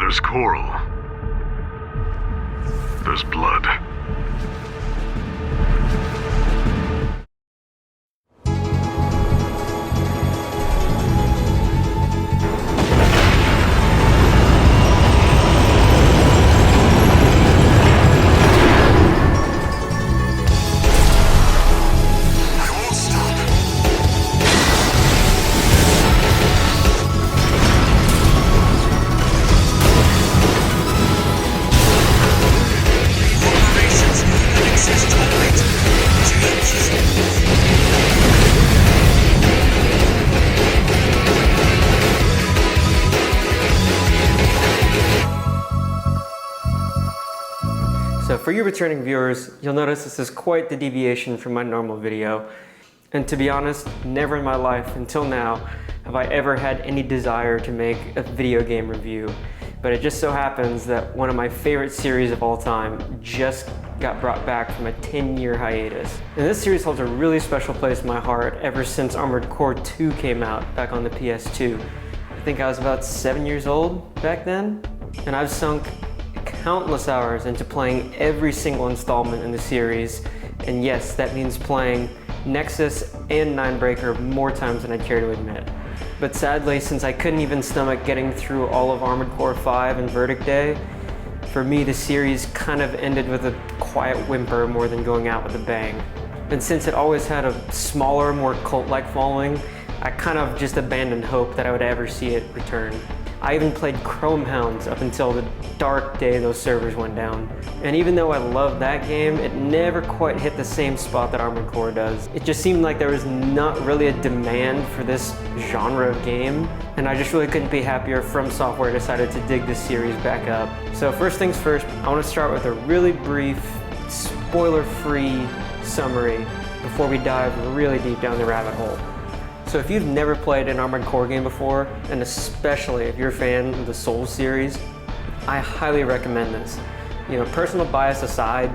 there's coral. There's blood. So for you returning viewers, you'll notice this is quite the deviation from my normal video. And to be honest, never in my life until now have I ever had any desire to make a video game review. But it just so happens that one of my favorite series of all time just got brought back from a 10-year hiatus. And this series holds a really special place in my heart ever since Armored Core 2 came out back on the PS2. I think I was about 7 years old back then, and I've sunk countless hours into playing every single installment in the series, and yes, that means playing Nexus and Ninebreaker more times than I care to admit. But sadly, since I couldn't even stomach getting through all of Armored Core 5 and Verdict Day, for me the series kind of ended with a quiet whimper more than going out with a bang. And since it always had a smaller, more cult-like following, I kind of just abandoned hope that I would ever see it return. I even played Chrome Hounds up until the dark day those servers went down. And even though I loved that game, it never quite hit the same spot that Armored Core does. It just seemed like there was not really a demand for this genre of game, and I just really couldn't be happier From Software decided to dig this series back up. So first things first, I want to start with a really brief, spoiler-free summary before we dive really deep down the rabbit hole. So if you've never played an Armored Core game before, and especially if you're a fan of the Souls series, I highly recommend this. You know, personal bias aside,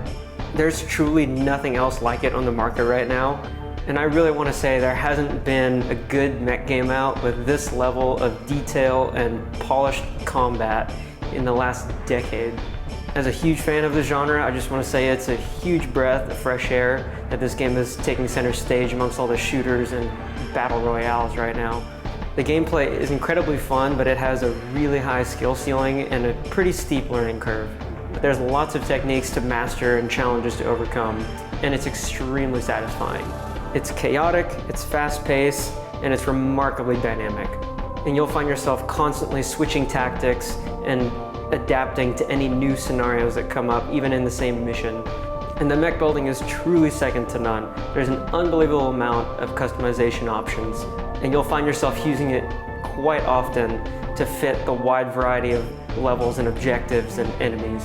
there's truly nothing else like it on the market right now. And I really want to say there hasn't been a good mech game out with this level of detail and polished combat in the last decade. As a huge fan of the genre, I just want to say it's a huge breath of fresh air that this game is taking center stage amongst all the shooters and battle royales right now. The gameplay is incredibly fun, but it has a really high skill ceiling and a pretty steep learning curve. There's lots of techniques to master and challenges to overcome, and it's extremely satisfying. It's chaotic, it's fast-paced, and it's remarkably dynamic. And you'll find yourself constantly switching tactics and adapting to any new scenarios that come up, even in the same mission. And the mech building is truly second to none. There's an unbelievable amount of customization options, and you'll find yourself using it quite often to fit the wide variety of levels and objectives and enemies.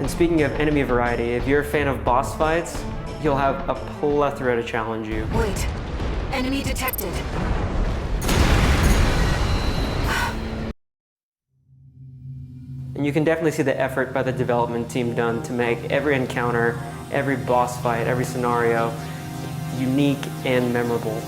And speaking of enemy variety, if you're a fan of boss fights, you'll have a plethora to challenge you. Wait, enemy detected. And you can definitely see the effort by the development team done to make every encounter, every boss fight, every scenario unique and memorable.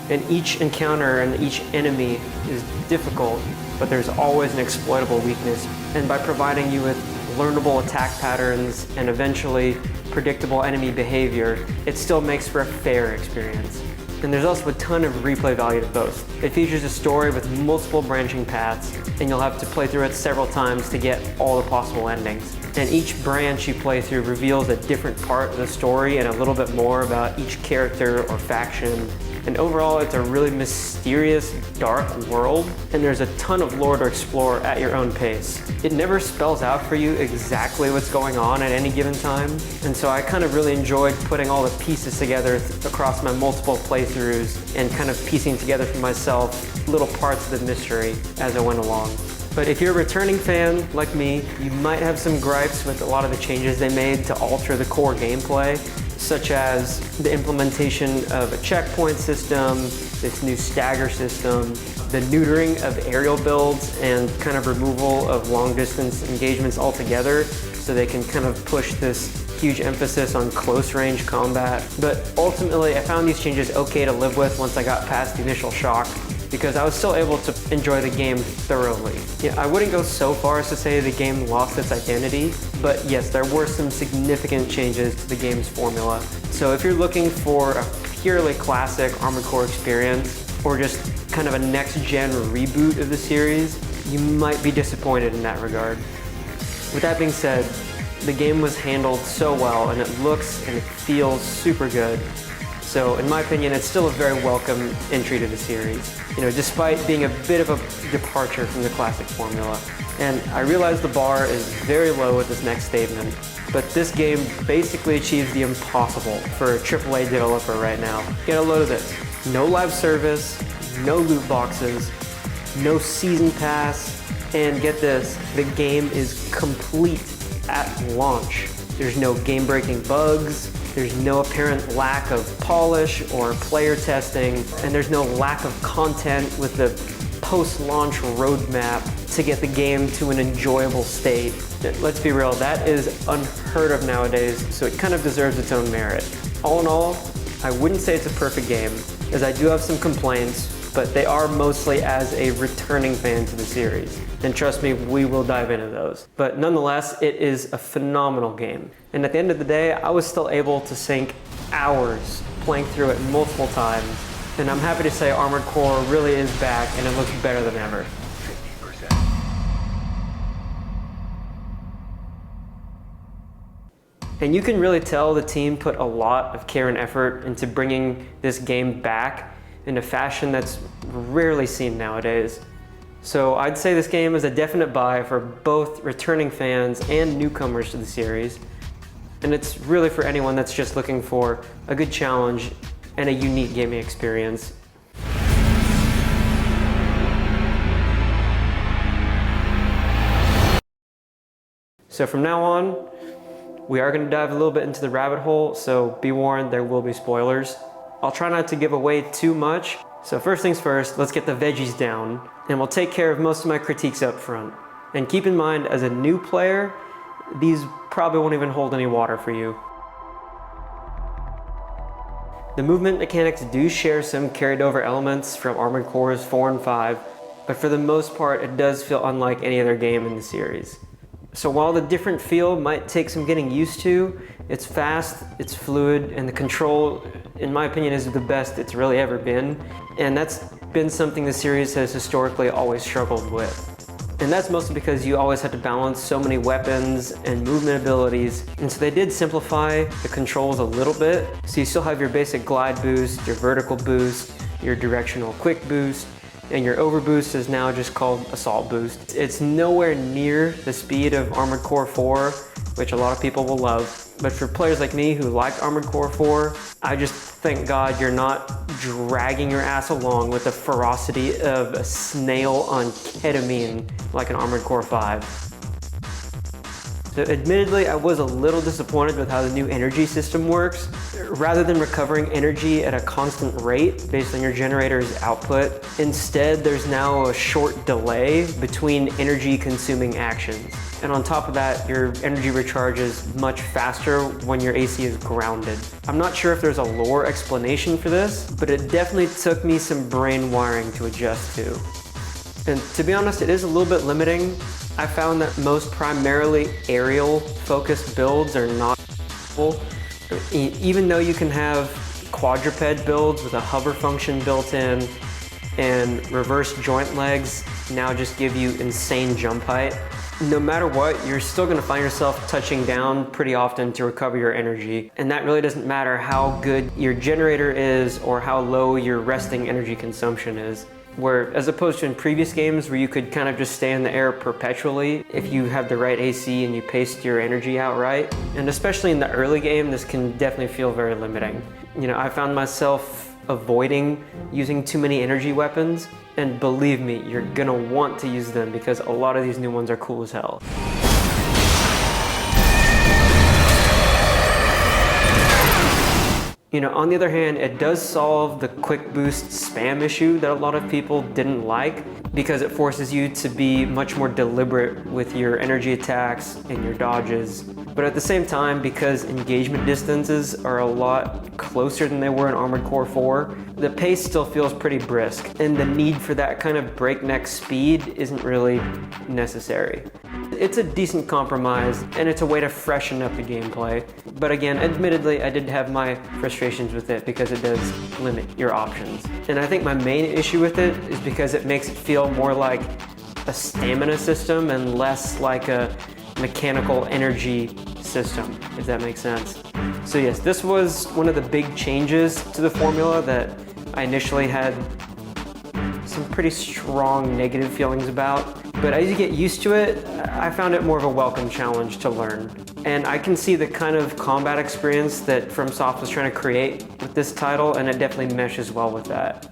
And each encounter and each enemy is difficult, but there's always an exploitable weakness. And by providing you with learnable attack patterns and eventually predictable enemy behavior, it still makes for a fair experience. And there's also a ton of replay value to boast. It features a story with multiple branching paths, and you'll have to play through it several times to get all the possible endings. And each branch you play through reveals a different part of the story and a little bit more about each character or faction. And overall, it's a really mysterious, dark world, and there's a ton of lore to explore at your own pace. It never spells out for you exactly what's going on at any given time, and so I kind of really enjoyed putting all the pieces together across my multiple playthroughs and kind of piecing together for myself little parts of the mystery as I went along. But if you're a returning fan like me, you might have some gripes with a lot of the changes they made to alter the core gameplay, such as the implementation of a checkpoint system, this new stagger system, the neutering of aerial builds, and kind of removal of long distance engagements altogether, so they can kind of push this huge emphasis on close range combat. But ultimately, I found these changes okay to live with once I got past the initial shock. because I was still able to enjoy the game thoroughly. Yeah, I wouldn't go so far as to say the game lost its identity, but yes, there were some significant changes to the game's formula. So if you're looking for a purely classic Armored Core experience, or just kind of a next-gen reboot of the series, you might be disappointed in that regard. With that being said, the game was handled so well, and it looks and it feels super good. So in my opinion, it's still a very welcome entry to the series, despite being a bit of a departure from the classic formula. And I realize the bar is very low with this next statement, but this game basically achieves the impossible for a AAA developer right now. Get a load of this. No live service, no loot boxes, no season pass, and get this, the game is complete at launch. There's no game-breaking bugs, there's no apparent lack of polish or player testing, and there's no lack of content with the post-launch roadmap to get the game to an enjoyable state. Let's be real, that is unheard of nowadays, so it kind of deserves its own merit. All in all, I wouldn't say it's a perfect game, as I do have some complaints, but they are mostly as a returning fan to the series. And trust me, we will dive into those. But nonetheless, it is a phenomenal game. And at the end of the day, I was still able to sink hours playing through it multiple times. And I'm happy to say Armored Core really is back and it looks better than ever. And you can really tell the team put a lot of care and effort into bringing this game back in a fashion that's rarely seen nowadays. So I'd say this game is a definite buy for both returning fans and newcomers to the series. And it's really for anyone that's just looking for a good challenge and a unique gaming experience. So from now on, we are going to dive a little bit into the rabbit hole, so be warned, there will be spoilers. I'll try not to give away too much. So first things first, let's get the veggies down, and we'll take care of most of my critiques up front. And keep in mind, as a new player, these probably won't even hold any water for you. The movement mechanics do share some carried over elements from Armored Cores 4 and 5, but for the most part, it does feel unlike any other game in the series. So while the different feel might take some getting used to, it's fast, it's fluid, and the control, in my opinion, is the best it's really ever been. And that's been something the series has historically always struggled with. And that's mostly because you always had to balance so many weapons and movement abilities. And so they did simplify the controls a little bit. So you still have your basic glide boost, your vertical boost, your directional quick boost, and your overboost is now just called assault boost. It's nowhere near the speed of Armored Core 4, which a lot of people will love. But for players like me who like Armored Core 4, I just thank God you're not dragging your ass along with the ferocity of a snail on ketamine like an Armored Core 5. So admittedly, I was a little disappointed with how the new energy system works. Rather than recovering energy at a constant rate based on your generator's output, instead there's now a short delay between energy consuming actions. And on top of that, your energy recharges much faster when your AC is grounded. I'm not sure if there's a lore explanation for this, but it definitely took me some brain wiring to adjust to. And to be honest, it is a little bit limiting. I found that most primarily aerial focused builds are not useful. Even though you can have quadruped builds with a hover function built in, and reverse joint legs now just give you insane jump height. No matter what, you're still gonna find yourself touching down pretty often to recover your energy. And that really doesn't matter how good your generator is or how low your resting energy consumption is. Where, as opposed to in previous games where you could kind of just stay in the air perpetually if you have the right AC and you paced your energy out right. And especially in the early game, this can definitely feel very limiting. I found myself avoiding using too many energy weapons, and believe me, you're gonna want to use them because a lot of these new ones are cool as hell. On the other hand, it does solve the quick boost spam issue that a lot of people didn't like, because it forces you to be much more deliberate with your energy attacks and your dodges. But at the same time, because engagement distances are a lot closer than they were in Armored Core 4, the pace still feels pretty brisk, and the need for that kind of breakneck speed isn't really necessary. It's a decent compromise, and it's a way to freshen up the gameplay. But again, admittedly, I did have my frustrations with it because it does limit your options. And I think my main issue with it is because it makes it feel more like a stamina system and less like a mechanical energy system, if that makes sense. So yes, this was one of the big changes to the formula that I initially had some pretty strong negative feelings about. But as you get used to it, I found it more of a welcome challenge to learn. And I can see the kind of combat experience that FromSoft was trying to create with this title, and it definitely meshes well with that.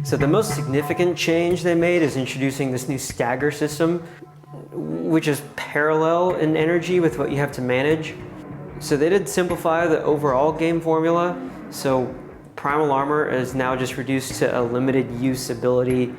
So the most significant change they made is introducing this new Stagger system, which is parallel in energy with what you have to manage. So they did simplify the overall game formula. So Primal Armor is now just reduced to a limited use ability.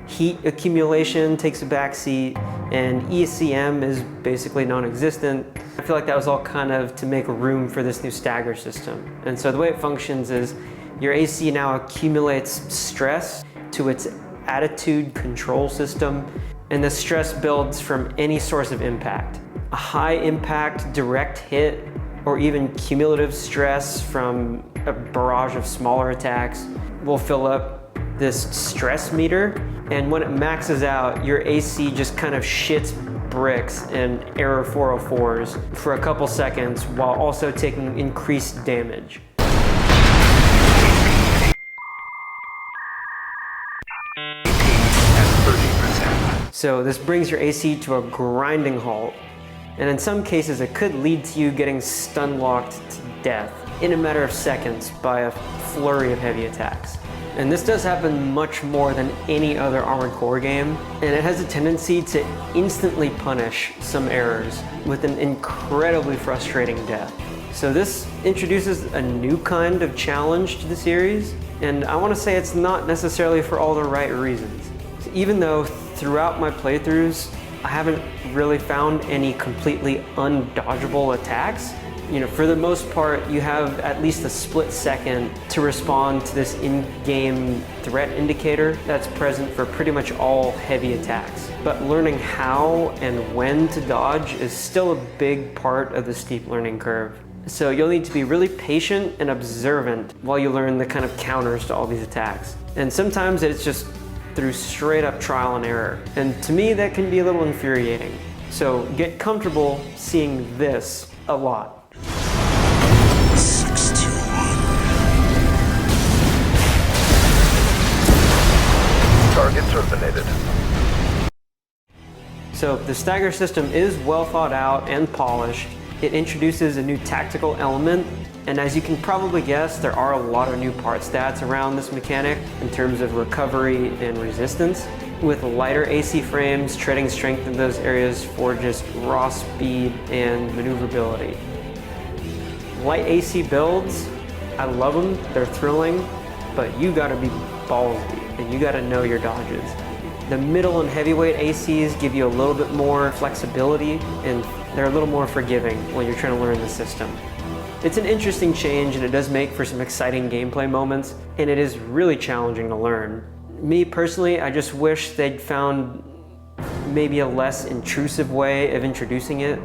Heat accumulation takes a backseat, and ECM is basically non-existent. I feel like that was all kind of to make room for this new Stagger system. And so the way it functions is your AC now accumulates stress to its attitude control system, and the stress builds from any source of impact. A high impact direct hit or even cumulative stress from a barrage of smaller attacks will fill up this stress meter, and when it maxes out, your AC just kind of shits bricks in error 404s for a couple seconds while also taking increased damage. So this brings your AC to a grinding halt, and in some cases it could lead to you getting stun locked to death in a matter of seconds by a flurry of heavy attacks. And this does happen much more than any other Armored Core game, and it has a tendency to instantly punish some errors with an incredibly frustrating death. So this introduces a new kind of challenge to the series, and I want to say it's not necessarily for all the right reasons. Even though throughout my playthroughs, I haven't really found any completely undodgeable attacks. You know, for the most part, you have at least a split second to respond to this in-game threat indicator that's present for pretty much all heavy attacks. But learning how and when to dodge is still a big part of the steep learning curve. So you'll need to be really patient and observant while you learn the kind of counters to all these attacks. And sometimes it's just through straight up trial and error. And to me, that can be a little infuriating. So get comfortable seeing this a lot. 621. Target terminated. So the Stagger system is well thought out and polished. It introduces a new tactical element, and as you can probably guess, there are a lot of new part stats around this mechanic in terms of recovery and resistance. With lighter AC frames, treading strength in those areas for just raw speed and maneuverability. Light AC builds, I love them, they're thrilling, but you gotta be ballsy and you gotta know your dodges. The middle and heavyweight ACs give you a little bit more flexibility, and they're a little more forgiving when you're trying to learn the system. It's an interesting change, and it does make for some exciting gameplay moments, and it is really challenging to learn. Me personally, I just wish they'd found maybe a less intrusive way of introducing it.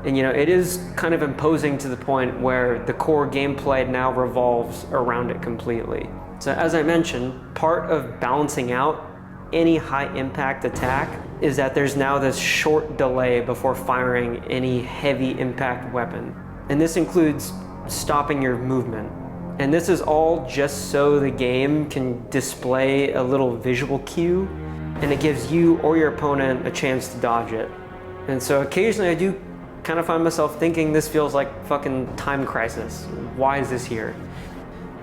And you know, it is kind of imposing to the point where the core gameplay now revolves around it completely. So as I mentioned, part of balancing out any high impact attack is that there's now this short delay before firing any heavy impact weapon. And this includes stopping your movement. And this is all just so the game can display a little visual cue, and it gives you or your opponent a chance to dodge it. And so occasionally I do kind of find myself thinking this feels like fucking Time Crisis. Why is this here?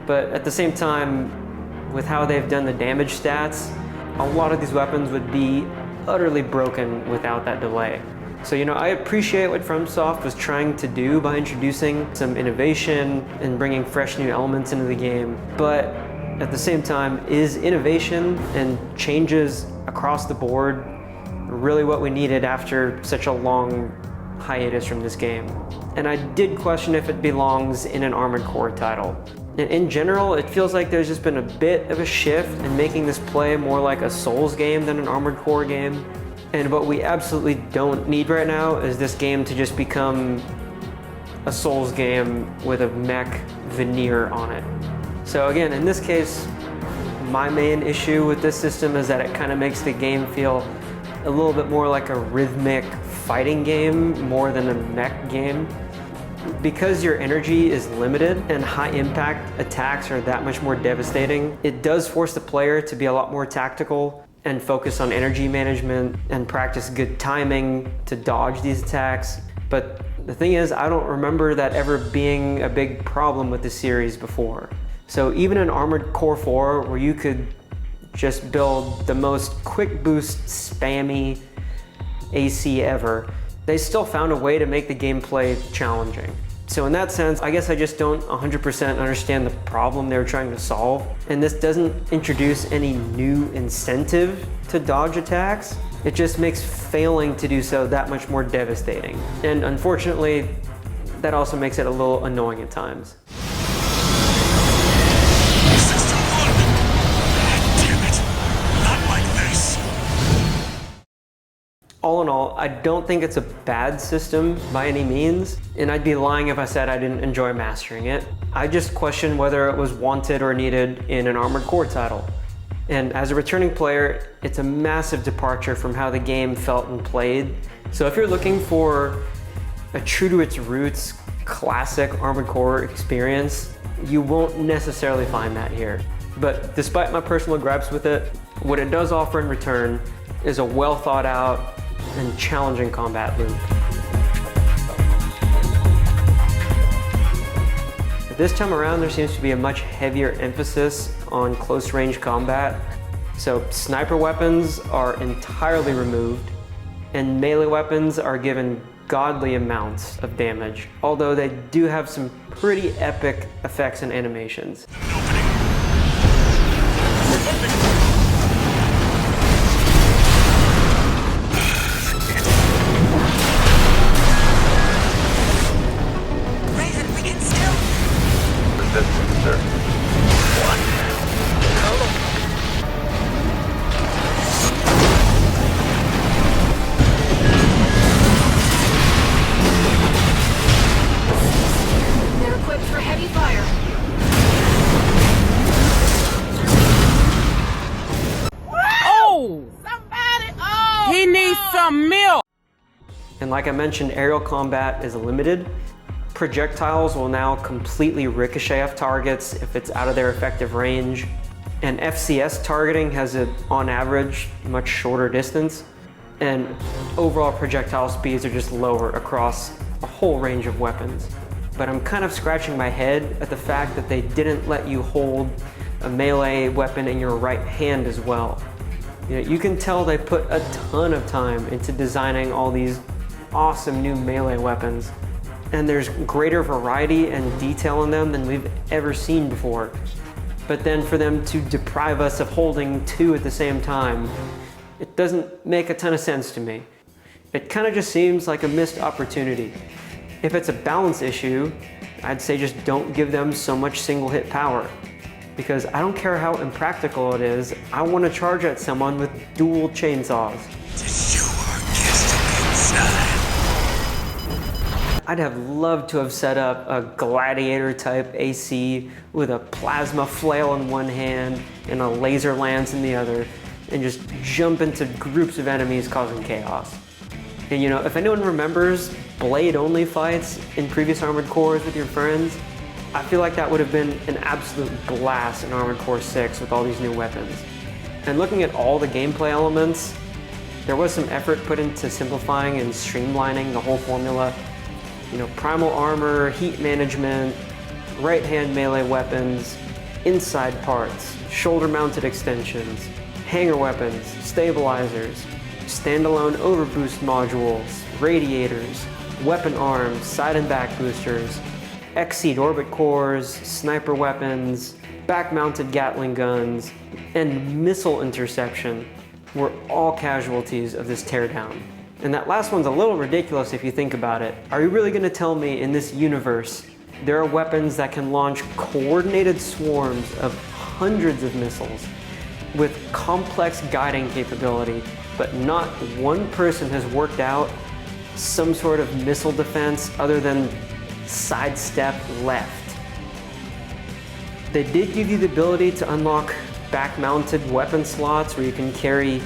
But at the same time, with how they've done the damage stats, a lot of these weapons would be utterly broken without that delay. So, you know, I appreciate what FromSoft was trying to do by introducing some innovation and bringing fresh new elements into the game. But at the same time, is innovation and changes across the board really what we needed after such a long hiatus from this game. And I did question if it belongs in an Armored Core title. And in general, it feels like there's just been a bit of a shift in making this play more like a Souls game than an Armored Core game. And what we absolutely don't need right now is this game to just become a Souls game with a mech veneer on it. So again, in this case, my main issue with this system is that it kind of makes the game feel a little bit more like a rhythmic fighting game more than a mech game. Because your energy is limited and high impact attacks are that much more devastating, it does force the player to be a lot more tactical and focus on energy management and practice good timing to dodge these attacks. But the thing is, I don't remember that ever being a big problem with the series before. So even in Armored Core 4, where you could just build the most quick boost spammy AC ever, they still found a way to make the gameplay challenging. So in that sense, I guess I just don't 100% understand the problem they were trying to solve. And this doesn't introduce any new incentive to dodge attacks. It just makes failing to do so that much more devastating. And unfortunately, that also makes it a little annoying at times. All in all, I don't think it's a bad system by any means, and I'd be lying if I said I didn't enjoy mastering it. I just question whether it was wanted or needed in an Armored Core title. And as a returning player, it's a massive departure from how the game felt and played. So if you're looking for a true to its roots, classic Armored Core experience, you won't necessarily find that here. But despite my personal gripes with it, what it does offer in return is a well thought out and challenging combat loop. But this time around, there seems to be a much heavier emphasis on close range combat. So sniper weapons are entirely removed, and melee weapons are given godly amounts of damage, although they do have some pretty epic effects and animations. They're equipped for heavy fire. Oh! Somebody! Oh! He needs some milk! And like I mentioned, aerial combat is limited. Projectiles will now completely ricochet off targets if it's out of their effective range. And FCS targeting has on average, much shorter distance. And overall projectile speeds are just lower across a whole range of weapons. But I'm kind of scratching my head at the fact that they didn't let you hold a melee weapon in your right hand as well. You know, you can tell they put a ton of time into designing all these awesome new melee weapons. And there's greater variety and detail in them than we've ever seen before. But then for them to deprive us of holding two at the same time, it doesn't make a ton of sense to me. It kind of just seems like a missed opportunity. If it's a balance issue, I'd say just don't give them so much single hit power. Because I don't care how impractical it is, I want to charge at someone with dual chainsaws. I'd have loved to have set up a gladiator type AC with a plasma flail in one hand and a laser lance in the other, and just jump into groups of enemies causing chaos. And you know, if anyone remembers blade only fights in previous Armored Cores with your friends, I feel like that would have been an absolute blast in Armored Core 6 with all these new weapons. And looking at all the gameplay elements, there was some effort put into simplifying and streamlining the whole formula. You know, primal armor, heat management, right-hand melee weapons, inside parts, shoulder-mounted extensions, hanger weapons, stabilizers, standalone overboost modules, radiators, weapon arms, side and back boosters, Exceed orbit cores, sniper weapons, back-mounted Gatling guns, and missile interception. were all casualties of this teardown. And that last one's a little ridiculous if you think about it. Are you really gonna tell me in this universe there are weapons that can launch coordinated swarms of hundreds of missiles with complex guiding capability, but not one person has worked out some sort of missile defense other than sidestep left? They did give you the ability to unlock back-mounted weapon slots where you can carry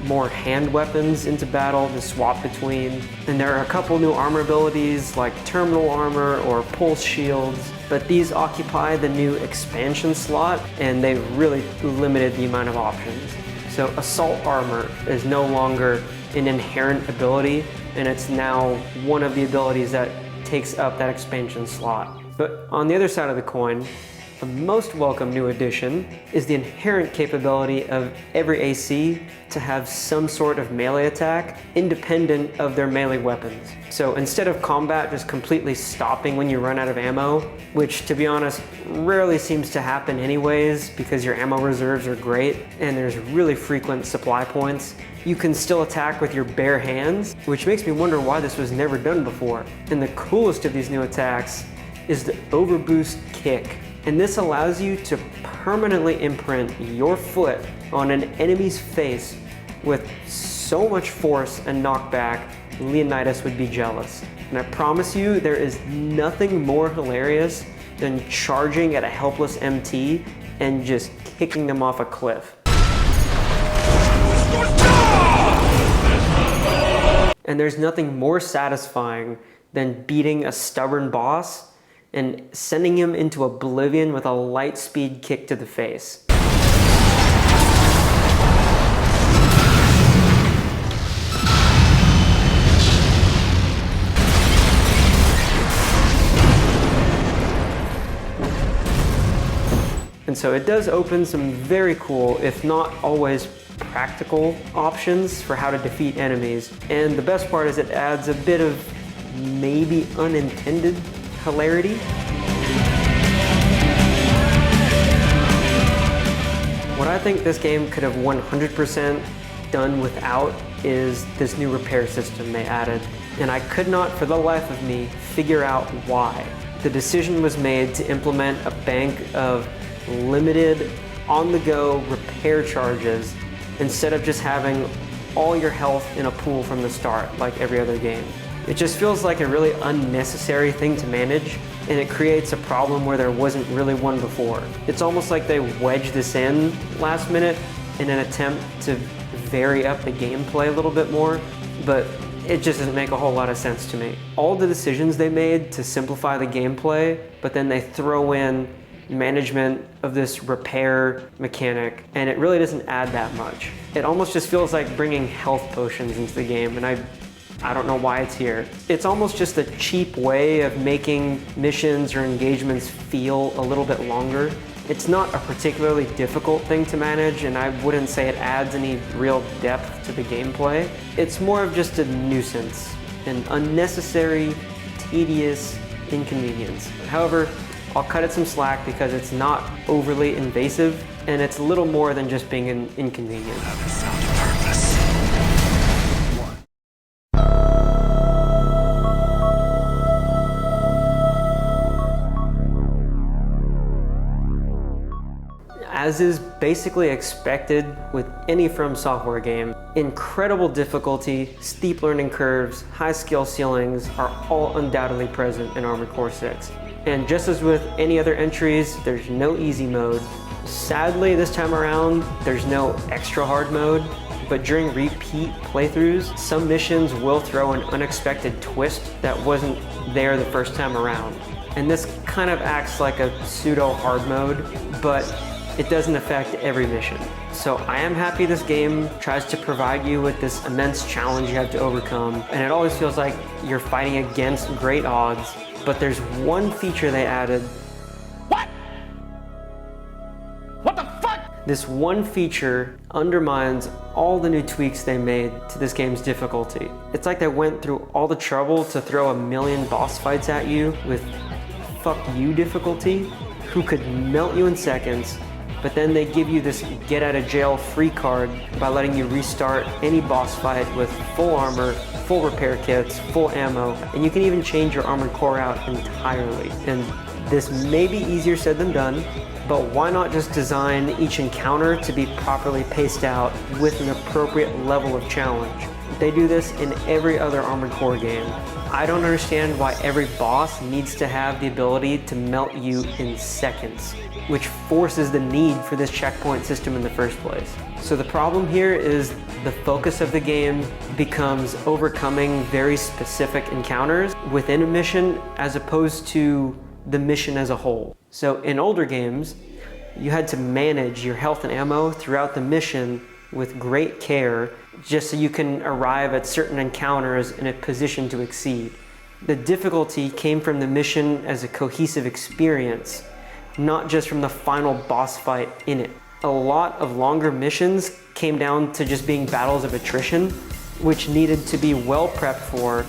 more hand weapons into battle to swap between. And there are a couple new armor abilities like terminal armor or pulse shields, but these occupy the new expansion slot and they've really limited the amount of options. So assault armor is no longer an inherent ability, and it's now one of the abilities that takes up that expansion slot. But on the other side of the coin, the most welcome new addition is the inherent capability of every AC to have some sort of melee attack independent of their melee weapons. So instead of combat just completely stopping when you run out of ammo, which to be honest rarely seems to happen anyways because your ammo reserves are great and there's really frequent supply points, you can still attack with your bare hands, which makes me wonder why this was never done before. And the coolest of these new attacks is the overboost kick. And this allows you to permanently imprint your foot on an enemy's face with so much force and knockback, Leonidas would be jealous. And I promise you, there is nothing more hilarious than charging at a helpless MT and just kicking them off a cliff. And there's nothing more satisfying than beating a stubborn boss and sending him into oblivion with a light speed kick to the face. And so it does open some very cool, if not always practical, options for how to defeat enemies. And the best part is it adds a bit of maybe unintended hilarity. What I think this game could have 100% done without is this new repair system they added. And I could not for the life of me figure out why. The decision was made to implement a bank of limited on-the-go repair charges instead of just having all your health in a pool from the start like every other game. It just feels like a really unnecessary thing to manage, and it creates a problem where there wasn't really one before. It's almost like they wedged this in last minute in an attempt to vary up the gameplay a little bit more, but it just doesn't make a whole lot of sense to me. All the decisions they made to simplify the gameplay, but then they throw in management of this repair mechanic, and it really doesn't add that much. It almost just feels like bringing health potions into the game, and I don't know why it's here. It's almost just a cheap way of making missions or engagements feel a little bit longer. It's not a particularly difficult thing to manage, and I wouldn't say it adds any real depth to the gameplay. It's more of just a nuisance, an unnecessary, tedious inconvenience. However, I'll cut it some slack because it's not overly invasive, and it's a little more than just being an inconvenience. As is basically expected with any From Software game, incredible difficulty, steep learning curves, high skill ceilings are all undoubtedly present in Armored Core 6. And just as with any other entries, there's no easy mode. Sadly, this time around, there's no extra hard mode, but during repeat playthroughs, some missions will throw an unexpected twist that wasn't there the first time around. And this kind of acts like a pseudo hard mode, but it doesn't affect every mission. So I am happy this game tries to provide you with this immense challenge you have to overcome, and it always feels like you're fighting against great odds, but there's one feature they added. What? What the fuck? This one feature undermines all the new tweaks they made to this game's difficulty. It's like they went through all the trouble to throw 1,000,000 boss fights at you with fuck you difficulty, who could melt you in seconds, but then they give you this get out of jail free card by letting you restart any boss fight with full armor, full repair kits, full ammo, and you can even change your armored core out entirely. And this may be easier said than done, but why not just design each encounter to be properly paced out with an appropriate level of challenge? They do this in every other Armored Core game. I don't understand why every boss needs to have the ability to melt you in seconds, which forces the need for this checkpoint system in the first place. So the problem here is the focus of the game becomes overcoming very specific encounters within a mission as opposed to the mission as a whole. So in older games, you had to manage your health and ammo throughout the mission with great care just so you can arrive at certain encounters in a position to exceed. The difficulty came from the mission as a cohesive experience, not just from the final boss fight in it. A lot of longer missions came down to just being battles of attrition, which needed to be well prepped for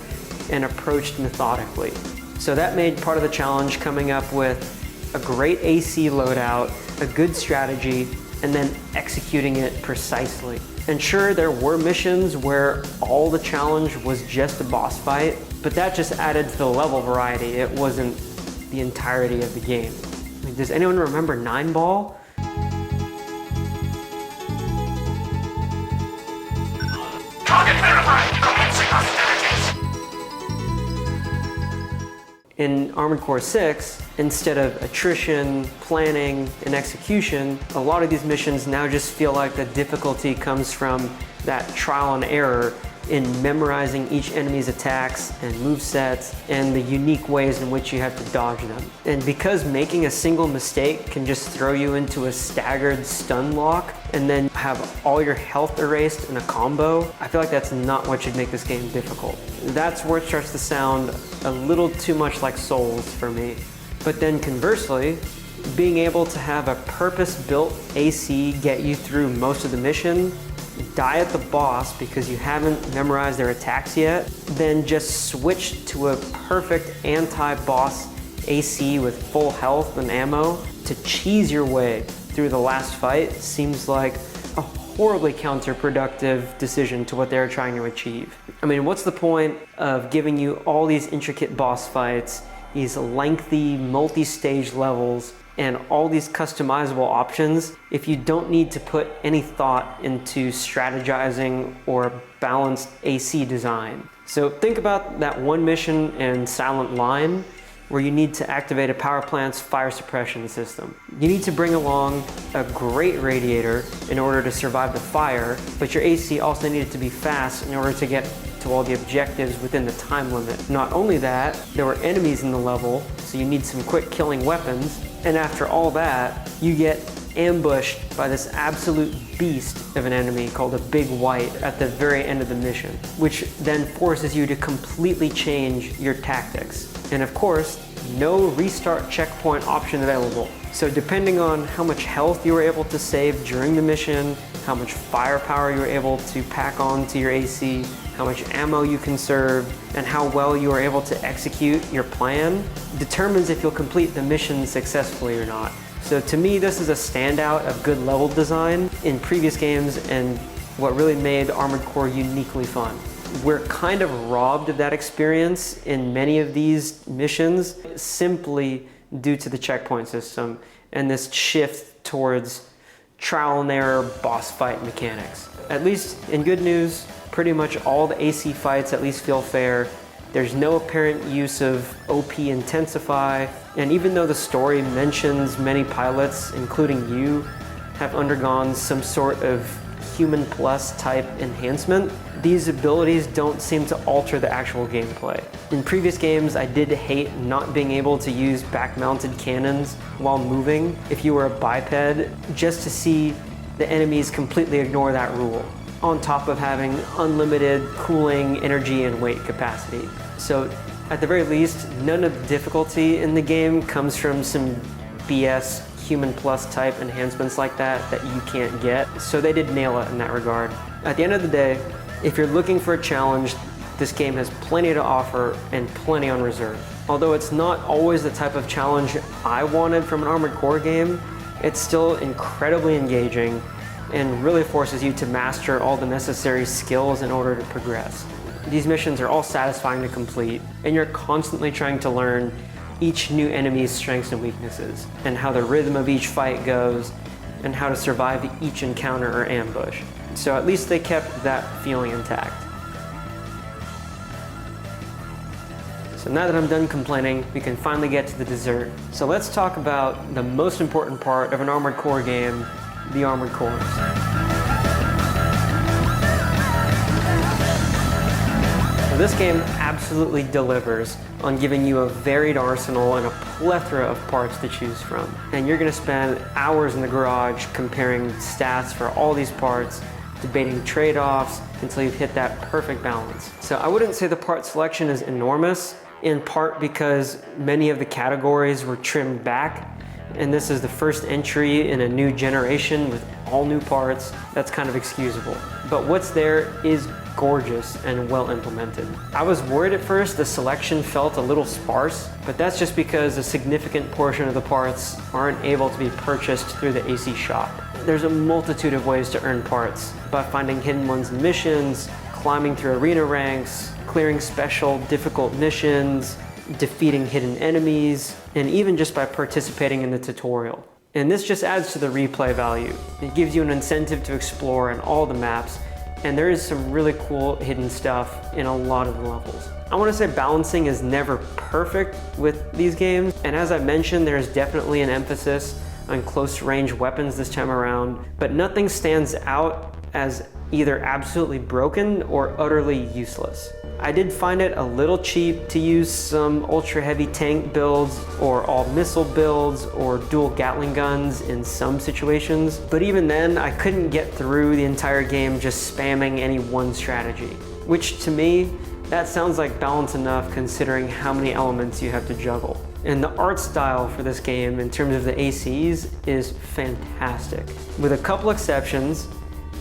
and approached methodically. So that made part of the challenge coming up with a great AC loadout, a good strategy, and then executing it precisely. And sure, there were missions where all the challenge was just a boss fight, but that just added to the level variety. It wasn't the entirety of the game. Like, does anyone remember 9-Ball? Target verified. Commencing hostilities. In Armored Core 6, instead of attrition, planning, and execution, a lot of these missions now just feel like the difficulty comes from that trial and error in memorizing each enemy's attacks and movesets and the unique ways in which you have to dodge them. And because making a single mistake can just throw you into a staggered stun lock and then have all your health erased in a combo, I feel like that's not what should make this game difficult. That's where it starts to sound a little too much like Souls for me. But then conversely, being able to have a purpose-built AC get you through most of the mission, die at the boss because you haven't memorized their attacks yet, then just switch to a perfect anti-boss AC with full health and ammo to cheese your way through the last fight seems like a horribly counterproductive decision to what they're trying to achieve. I mean, what's the point of giving you all these intricate boss fights, these lengthy multi-stage levels, and all these customizable options if you don't need to put any thought into strategizing or balanced AC design? So think about that one mission in Silent Line where you need to activate a power plant's fire suppression system. You need to bring along a great radiator in order to survive the fire, but your AC also needed to be fast in order to get to all the objectives within the time limit. Not only that, there were enemies in the level, so you need some quick killing weapons, and after all that, you get ambushed by this absolute beast of an enemy called a Big White at the very end of the mission, which then forces you to completely change your tactics. And of course, no restart checkpoint option available. So depending on how much health you were able to save during the mission, how much firepower you were able to pack on to your AC, how much ammo you conserve, and how well you are able to execute your plan determines if you'll complete the mission successfully or not. So to me, this is a standout of good level design in previous games and what really made Armored Core uniquely fun. We're kind of robbed of that experience in many of these missions simply due to the checkpoint system and this shift towards trial and error boss fight mechanics. At least in good news, pretty much all the AC fights at least feel fair. There's no apparent use of OP Intensify, and even though the story mentions many pilots, including you, have undergone some sort of human plus type enhancement, these abilities don't seem to alter the actual gameplay. In previous games, I did hate not being able to use back-mounted cannons while moving if you were a biped, just to see the enemies completely ignore that rule, on top of having unlimited cooling, energy, and weight capacity. So at the very least, none of the difficulty in the game comes from some BS human plus type enhancements like that you can't get. So they did nail it in that regard. At the end of the day, if you're looking for a challenge, this game has plenty to offer and plenty on reserve. Although it's not always the type of challenge I wanted from an Armored Core game, it's still incredibly engaging and really forces you to master all the necessary skills in order to progress. These missions are all satisfying to complete, and you're constantly trying to learn each new enemy's strengths and weaknesses, and how the rhythm of each fight goes, and how to survive each encounter or ambush. So at least they kept that feeling intact. So now that I'm done complaining, we can finally get to the dessert. So let's talk about the most important part of an Armored Core game, the Armored Cores. So this game absolutely delivers on giving you a varied arsenal and a plethora of parts to choose from. And you're gonna spend hours in the garage comparing stats for all these parts, debating trade-offs until you've hit that perfect balance. So I wouldn't say the part selection is enormous, in part because many of the categories were trimmed back, and this is the first entry in a new generation with all new parts. That's kind of excusable. But what's there is gorgeous and well implemented. I was worried at first the selection felt a little sparse, but that's just because a significant portion of the parts aren't able to be purchased through the AC shop. There's a multitude of ways to earn parts, by finding hidden ones in missions, climbing through arena ranks, clearing special difficult missions, defeating hidden enemies, and even just by participating in the tutorial. And this just adds to the replay value. It gives you an incentive to explore in all the maps, and there is some really cool hidden stuff in a lot of the levels. I want to say balancing is never perfect with these games, and as I mentioned, there's definitely an emphasis on close range weapons this time around, but nothing stands out as either absolutely broken or utterly useless. I did find it a little cheap to use some ultra heavy tank builds or all missile builds or dual Gatling guns in some situations, but even then I couldn't get through the entire game just spamming any one strategy, which to me, that sounds like balance enough considering how many elements you have to juggle. And the art style for this game in terms of the ACs is fantastic. With a couple exceptions,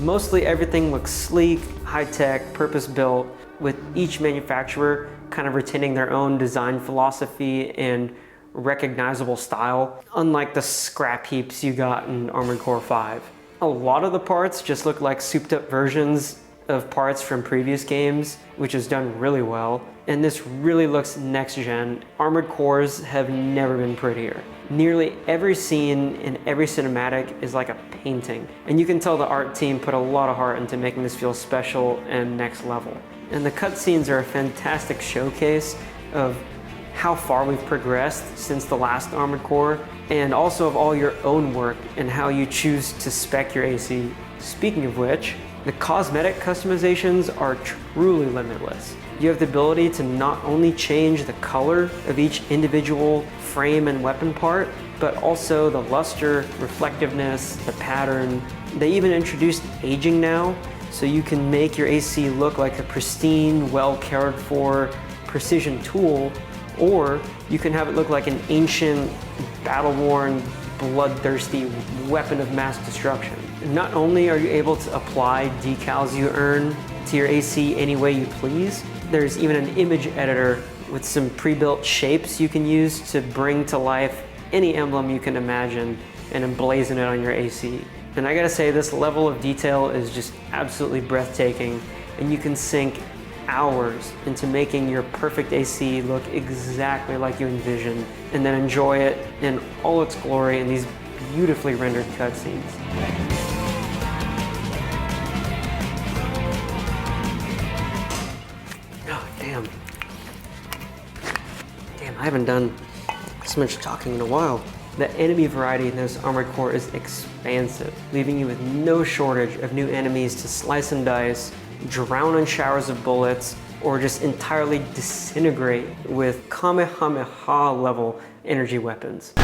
mostly everything looks sleek, high-tech, purpose-built, with each manufacturer kind of retaining their own design philosophy and recognizable style, unlike the scrap heaps you got in Armored Core 5. A lot of the parts just look like souped-up versions of parts from previous games, which is done really well, and this really looks next-gen. Armored Cores have never been prettier. Nearly every scene in every cinematic is like a painting, and you can tell the art team put a lot of heart into making this feel special and next level. And the cutscenes are a fantastic showcase of how far we've progressed since the last Armored Core, and also of all your own work and how you choose to spec your AC. Speaking of which, the cosmetic customizations are truly limitless. You have the ability to not only change the color of each individual frame and weapon part, but also the luster, reflectiveness, the pattern. They even introduced aging now, so you can make your AC look like a pristine, well cared for, precision tool, or you can have it look like an ancient, battle-worn, bloodthirsty weapon of mass destruction. Not only are you able to apply decals you earn to your AC any way you please, there's even an image editor with some pre-built shapes you can use to bring to life any emblem you can imagine and emblazon it on your AC. And I gotta say, this level of detail is just absolutely breathtaking, and you can sink hours into making your perfect AC look exactly like you envisioned, and then enjoy it in all its glory in these beautifully rendered cutscenes. Oh, damn, I haven't done so much talking in a while. The enemy variety in this Armored Core is expansive, leaving you with no shortage of new enemies to slice and dice, drown in showers of bullets, or just entirely disintegrate with Kamehameha level energy weapons.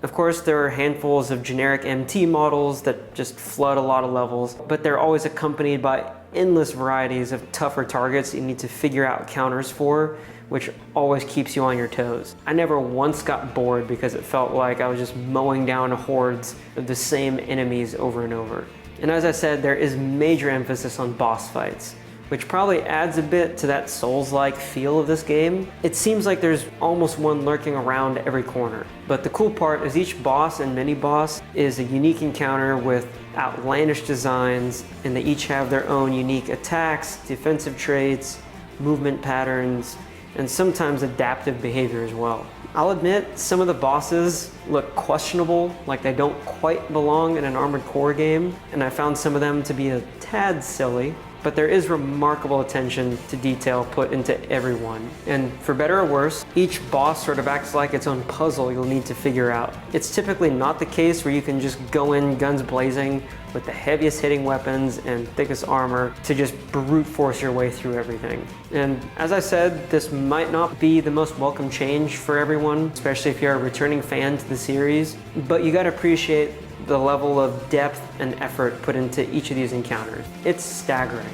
Of course, there are handfuls of generic MT models that just flood a lot of levels, but they're always accompanied by endless varieties of tougher targets you need to figure out counters for, which always keeps you on your toes. I never once got bored because it felt like I was just mowing down hordes of the same enemies over and over. And as I said, there is major emphasis on boss fights, which probably adds a bit to that Souls-like feel of this game. It seems like there's almost one lurking around every corner. But the cool part is each boss and mini-boss is a unique encounter with outlandish designs, and they each have their own unique attacks, defensive traits, movement patterns, and sometimes adaptive behavior as well. I'll admit, some of the bosses look questionable, like they don't quite belong in an Armored Core game, and I found some of them to be a tad silly. But there is remarkable attention to detail put into everyone. And for better or worse, each boss sort of acts like its own puzzle you'll need to figure out. It's typically not the case where you can just go in guns blazing with the heaviest hitting weapons and thickest armor to just brute force your way through everything. And as I said, this might not be the most welcome change for everyone, especially if you're a returning fan to the series, but you gotta appreciate the level of depth and effort put into each of these encounters. It's staggering.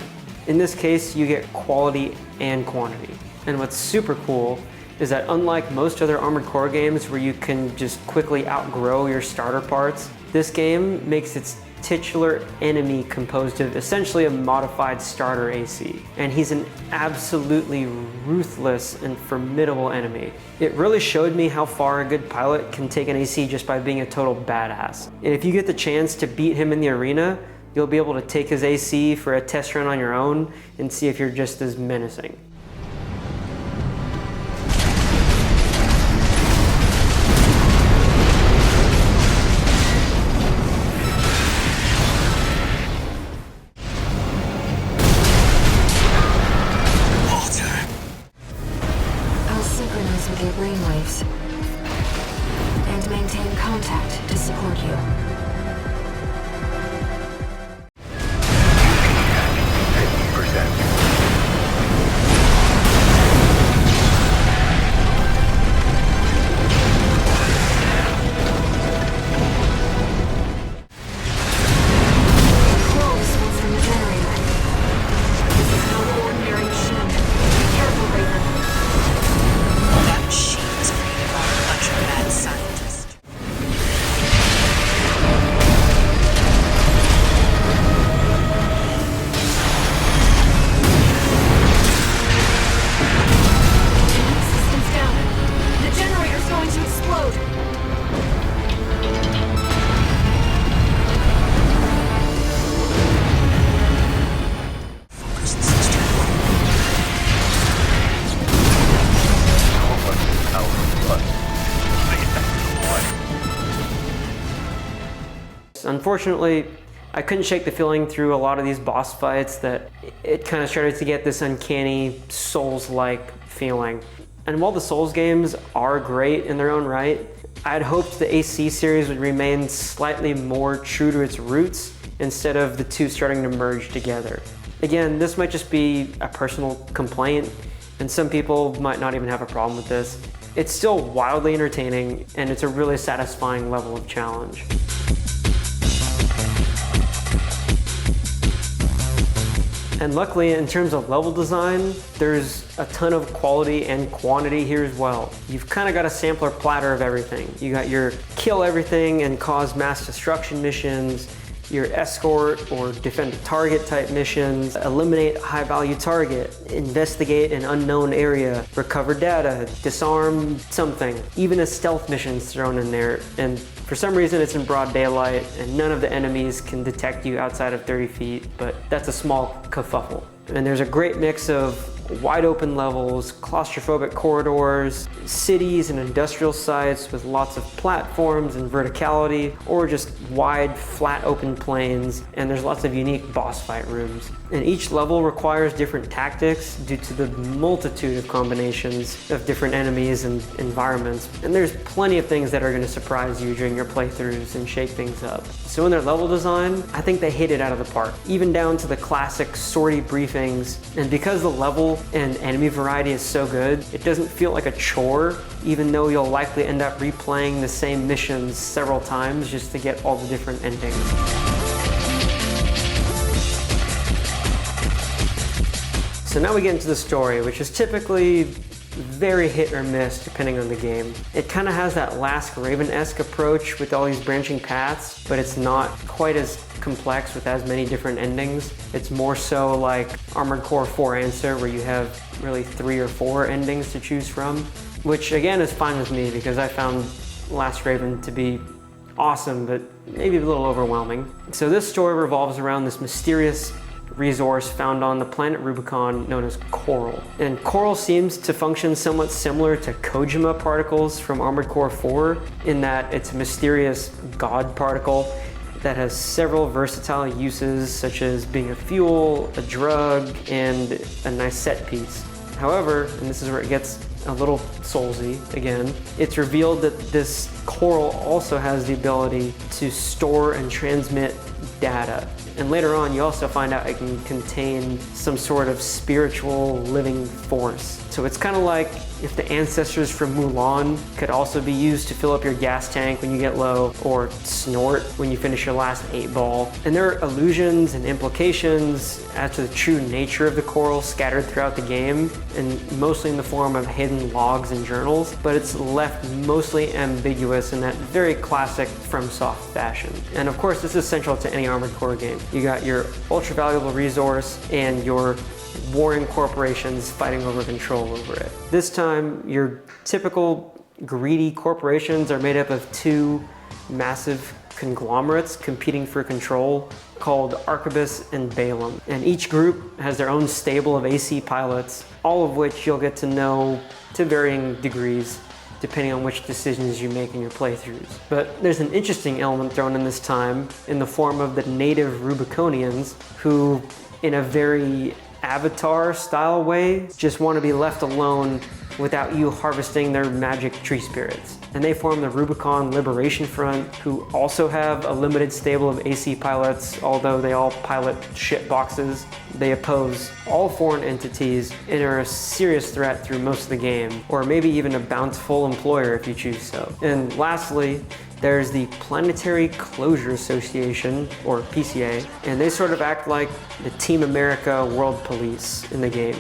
In this case, you get quality and quantity. And what's super cool is that unlike most other Armored Core games where you can just quickly outgrow your starter parts, this game makes its titular enemy composed of essentially a modified starter AC. And he's an absolutely ruthless and formidable enemy. It really showed me how far a good pilot can take an AC just by being a total badass. And if you get the chance to beat him in the arena, you'll be able to take his AC for a test run on your own and see if you're just as menacing. With your brainwaves and maintain contact to support you. 50%. Control response from the generator. This is no ordinary machine. Be careful, Raven. That machine was created by a bunch of mad scientists. Systems down. The generator's going to explode. Focus the system. Unfortunately, I couldn't shake the feeling through a lot of these boss fights that it kind of started to get this uncanny Souls-like feeling. And while the Souls games are great in their own right, I had hoped the AC series would remain slightly more true to its roots instead of the two starting to merge together. Again, this might just be a personal complaint, and some people might not even have a problem with this. It's still wildly entertaining, and it's a really satisfying level of challenge. And luckily, in terms of level design, there's a ton of quality and quantity here as well. You've kind of got a sampler platter of everything. You got your kill everything and cause mass destruction missions, your escort or defend a target type missions, eliminate high value target, investigate an unknown area, recover data, disarm something. Even a stealth mission's thrown in there, and for some reason it's in broad daylight and none of the enemies can detect you outside of 30 feet, but that's a small kerfuffle. And there's a great mix of wide open levels, claustrophobic corridors, cities and industrial sites with lots of platforms and verticality, or just wide, flat open plains, and there's lots of unique boss fight rooms. And each level requires different tactics due to the multitude of combinations of different enemies and environments. And there's plenty of things that are going to surprise you during your playthroughs and shake things up. So in their level design, I think they hit it out of the park, even down to the classic sortie briefings. And because the level and enemy variety is so good, it doesn't feel like a chore, even though you'll likely end up replaying the same missions several times just to get all the different endings. So now we get into the story, which is typically very hit or miss depending on the game. It kind of has that Last Raven-esque approach with all these branching paths, but it's not quite as complex with as many different endings. It's more so like Armored Core 4 Answer, where you have really 3 or 4 endings to choose from, which again is fine with me because I found Last Raven to be awesome, but maybe a little overwhelming. So this story revolves around this mysterious resource found on the planet Rubicon known as coral. And coral seems to function somewhat similar to Kojima particles from Armored Core 4 in that it's a mysterious god particle that has several versatile uses, such as being a fuel, a drug, and a nice set piece. However, and this is where it gets a little soulsy again, it's revealed that this coral also has the ability to store and transmit data. And later on, you also find out it can contain some sort of spiritual living force. So it's kind of like if the ancestors from Mulan could also be used to fill up your gas tank when you get low, or snort when you finish your last 8-ball. And there are allusions and implications as to the true nature of the coral scattered throughout the game, and mostly in the form of hidden logs and journals, but it's left mostly ambiguous in that very classic FromSoft fashion. And of course, this is central to any Armored Core game. You got your ultra valuable resource and your warring corporations fighting over control over it. This time, your typical greedy corporations are made up of 2 massive conglomerates competing for control called Arquebus and Balaam. And each group has their own stable of AC pilots, all of which you'll get to know to varying degrees depending on which decisions you make in your playthroughs. But there's an interesting element thrown in this time in the form of the native Rubiconians who, in a very Avatar style way, just want to be left alone without you harvesting their magic tree spirits. And they form the Rubicon Liberation Front, who also have a limited stable of AC pilots, although they all pilot shit boxes. They oppose all foreign entities and are a serious threat through most of the game, or maybe even a bountiful employer if you choose so. And lastly, there's the Planetary Closure Association, or PCA, and they sort of act like the Team America World Police in the game.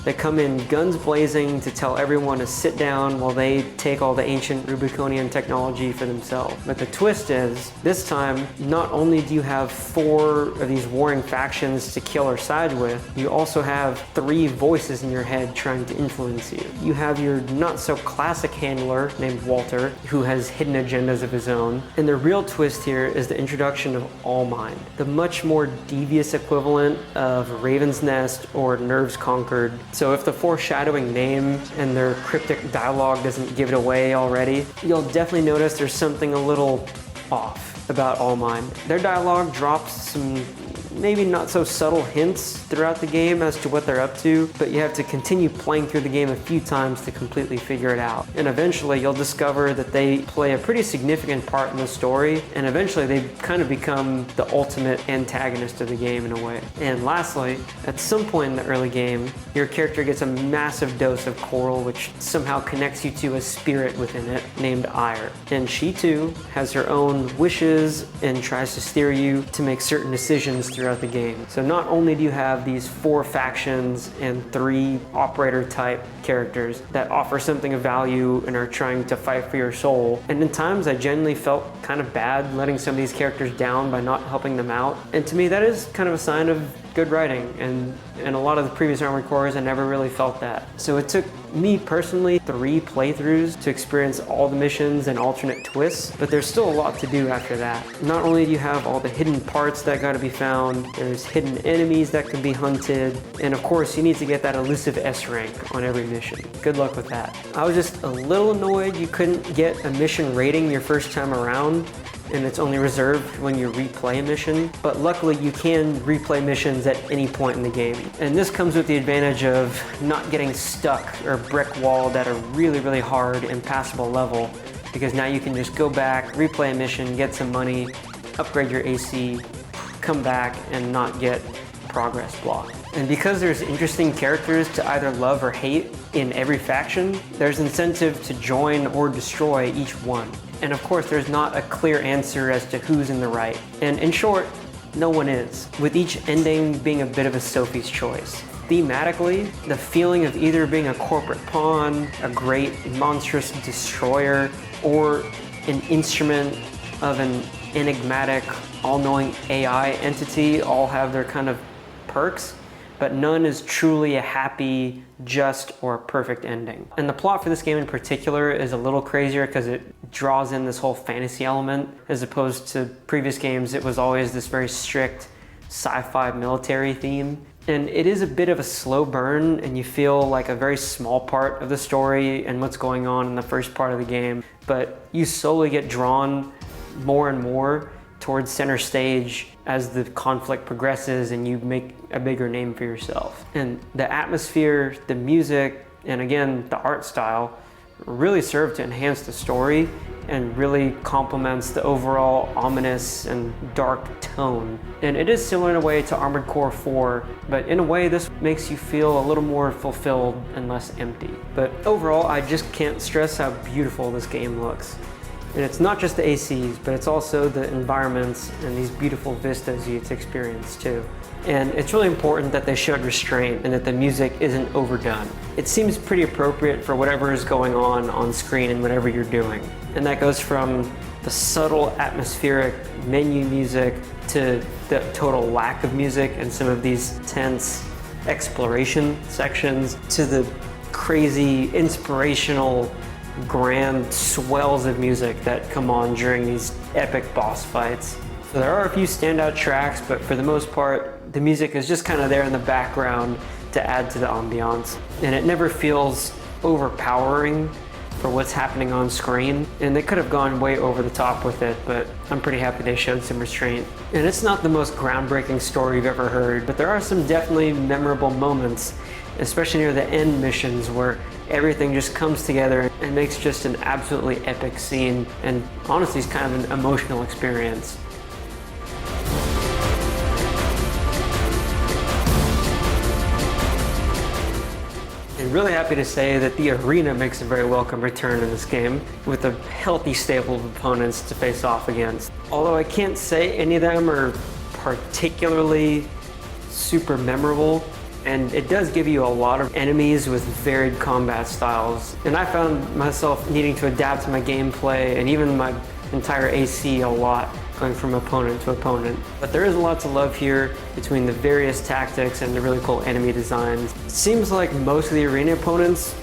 They come in guns blazing to tell everyone to sit down while they take all the ancient Rubiconian technology for themselves. But the twist is, this time, not only do you have 4 of these warring factions to kill or side with, you also have 3 voices in your head trying to influence you. You have your not-so-classic handler named Walter, who has hidden agendas of his own. And the real twist here is the introduction of Allmind, the much more devious equivalent of Raven's Nest or Nerves Conquered. So if the foreshadowing name and their cryptic dialogue doesn't give it away already, you'll definitely notice there's something a little off about Allmind. Their dialogue drops some maybe not so subtle hints throughout the game as to what they're up to, but you have to continue playing through the game a few times to completely figure it out. And eventually you'll discover that they play a pretty significant part in the story, and eventually they kind of become the ultimate antagonist of the game in a way. And lastly, at some point in the early game, your character gets a massive dose of coral, which somehow connects you to a spirit within it named Ire. And she too has her own wishes and tries to steer you to make certain decisions throughout the game. So not only do you have these 4 factions and 3 operator type characters that offer something of value and are trying to fight for your soul, and in times I genuinely felt kind of bad letting some of these characters down by not helping them out. And to me that is kind of a sign of good writing, and in a lot of the previous Armored Cores I never really felt that. So it took me personally 3 playthroughs to experience all the missions and alternate twists, but there's still a lot to do after that. Not only do you have all the hidden parts that gotta be found, there's hidden enemies that can be hunted, and of course you need to get that elusive S rank on every mission. Good luck with that. I was just a little annoyed you couldn't get a mission rating your first time around, and it's only reserved when you replay a mission, but luckily you can replay missions at any point in the game. And this comes with the advantage of not getting stuck or brick walled at a really, really hard, impassable level, because now you can just go back, replay a mission, get some money, upgrade your AC, come back and not get progress blocked. And because there's interesting characters to either love or hate in every faction, there's incentive to join or destroy each one. And of course, there's not a clear answer as to who's in the right. And in short, no one is, with each ending being a bit of a Sophie's choice. thematically, the feeling of either being a corporate pawn, a great monstrous destroyer, or an instrument of an enigmatic, all-knowing AI entity all have their kind of perks, but none is truly a happy, just, or perfect ending. And the plot for this game in particular is a little crazier because it draws in this whole fantasy element, as opposed to previous games. It was always this very strict sci-fi military theme. And it is a bit of a slow burn, and you feel like a very small part of the story and what's going on in the first part of the game, but you slowly get drawn more and more towards center stage as the conflict progresses and you make a bigger name for yourself. And the atmosphere, the music, and again, the art style really serve to enhance the story and really complements the overall ominous and dark tone. And it is similar in a way to Armored Core 4, but in a way this makes you feel a little more fulfilled and less empty. But overall, I just can't stress how beautiful this game looks. And it's not just the ACs, but it's also the environments and these beautiful vistas you get to experience too. And it's really important that they showed restraint and that the music isn't overdone. It seems pretty appropriate for whatever is going on screen and whatever you're doing. And that goes from the subtle atmospheric menu music to the total lack of music and some of these tense exploration sections to the crazy inspirational grand swells of music that come on during these epic boss fights. So there are a few standout tracks, but for the most part, the music is just kind of there in the background to add to the ambiance. And it never feels overpowering for what's happening on screen. And they could have gone way over the top with it, but I'm pretty happy they showed some restraint. And it's not the most groundbreaking story you've ever heard, but there are some definitely memorable moments, especially near the end missions where everything just comes together and makes just an absolutely epic scene, and honestly it's kind of an emotional experience. And really happy to say that the arena makes a very welcome return in this game, with a healthy stable of opponents to face off against. Although I can't say any of them are particularly super memorable, and it does give you a lot of enemies with varied combat styles. And I found myself needing to adapt my gameplay and even my entire AC a lot, going from opponent to opponent. But there is a lot to love here between the various tactics and the really cool enemy designs. It seems like most of the arena opponents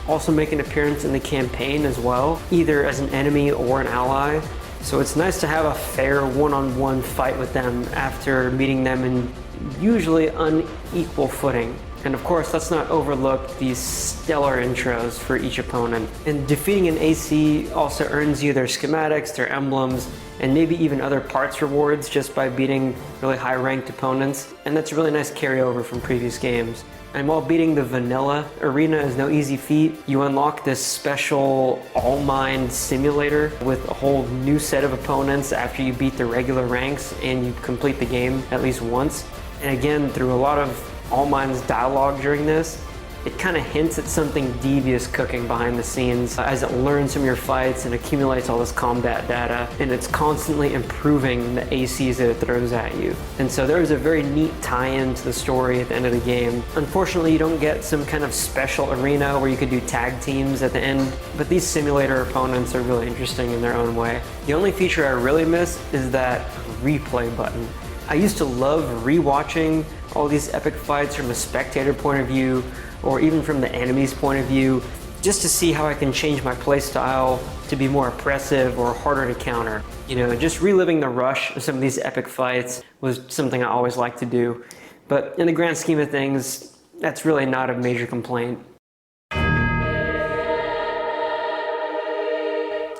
also make an appearance in the campaign as well, either as an enemy or an ally. So it's nice to have a fair one-on-one fight with them after meeting them in usually unequal footing. And of course, let's not overlook these stellar intros for each opponent. And defeating an AC also earns you their schematics, their emblems, and maybe even other parts rewards just by beating really high-ranked opponents. And that's a really nice carryover from previous games. And while beating the vanilla arena is no easy feat, you unlock this special all-mind simulator with a whole new set of opponents after you beat the regular ranks and you complete the game at least once. And again, through a lot of All Mind's dialogue during this, it kind of hints at something devious cooking behind the scenes as it learns from your fights and accumulates all this combat data, and it's constantly improving the ACs that it throws at you. And so there is a very neat tie-in to the story at the end of the game. Unfortunately, you don't get some kind of special arena where you could do tag teams at the end, but these simulator opponents are really interesting in their own way. The only feature I really miss is that replay button. I used to love rewatching all these epic fights from a spectator point of view, or even from the enemy's point of view, just to see how I can change my playstyle to be more oppressive or harder to counter. You know, just reliving the rush of some of these epic fights was something I always liked to do. But in the grand scheme of things, that's really not a major complaint.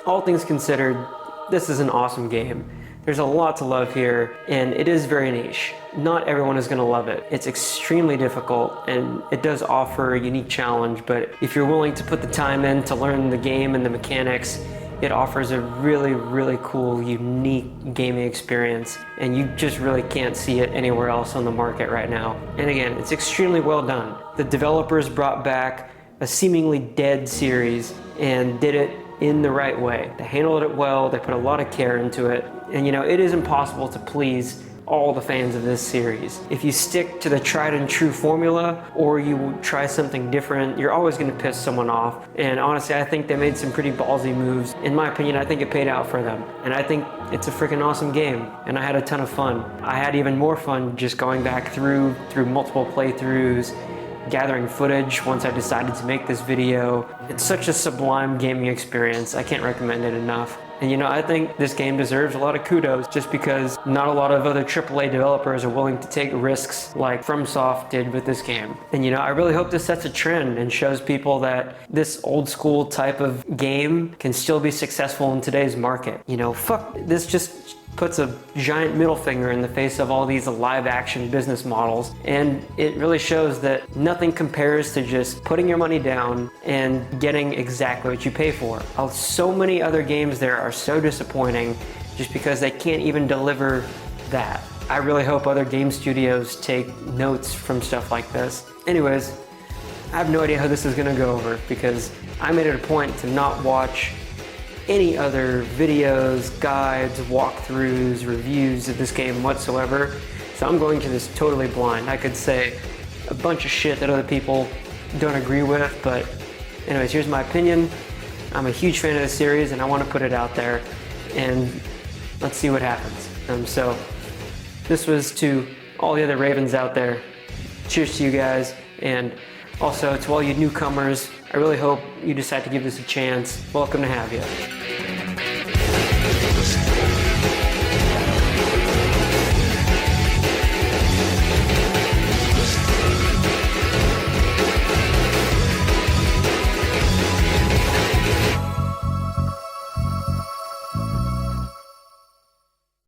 All things considered, this is an awesome game. There's a lot to love here, and it is very niche. Not everyone is going to love it. It's extremely difficult, and it does offer a unique challenge, but if you're willing to put the time in to learn the game and the mechanics, it offers a really, really cool, unique gaming experience, and you just really can't see it anywhere else on the market right now. And again, it's extremely well done. The developers brought back a seemingly dead series and did it in the right way. They handled it well, they put a lot of care into it, and you know, it is impossible to please all the fans of this series. If you stick to the tried and true formula, or you try something different, you're always going to piss someone off. And honestly, I think they made some pretty ballsy moves. In my opinion, I think it paid out for them. And I think it's a freaking awesome game, and I had a ton of fun. I had even more fun just going back through multiple playthroughs, gathering footage once I decided to make this video. It's such a sublime gaming experience. I can't recommend it enough. And you know, I think this game deserves a lot of kudos just because not a lot of other AAA developers are willing to take risks like FromSoft did with this game. And you know, I really hope this sets a trend and shows people that this old school type of game can still be successful in today's market. You know, fuck, this just puts a giant middle finger in the face of all these live action business models, and it really shows that nothing compares to just putting your money down and getting exactly what you pay for. So many other games there are so disappointing just because they can't even deliver that. I really hope other game studios take notes from stuff like this. Anyways, I have no idea how this is gonna go over because I made it a point to not watch any other videos, guides, walkthroughs, reviews of this game whatsoever. So I'm going to this totally blind. I could say a bunch of shit that other people don't agree with, but anyways, here's my opinion. I'm a huge fan of the series and I want to put it out there, and let's see what happens. So this was to all the other Ravens out there. Cheers to you guys, and also to all you newcomers, I really hope you decide to give this a chance. Welcome to have you.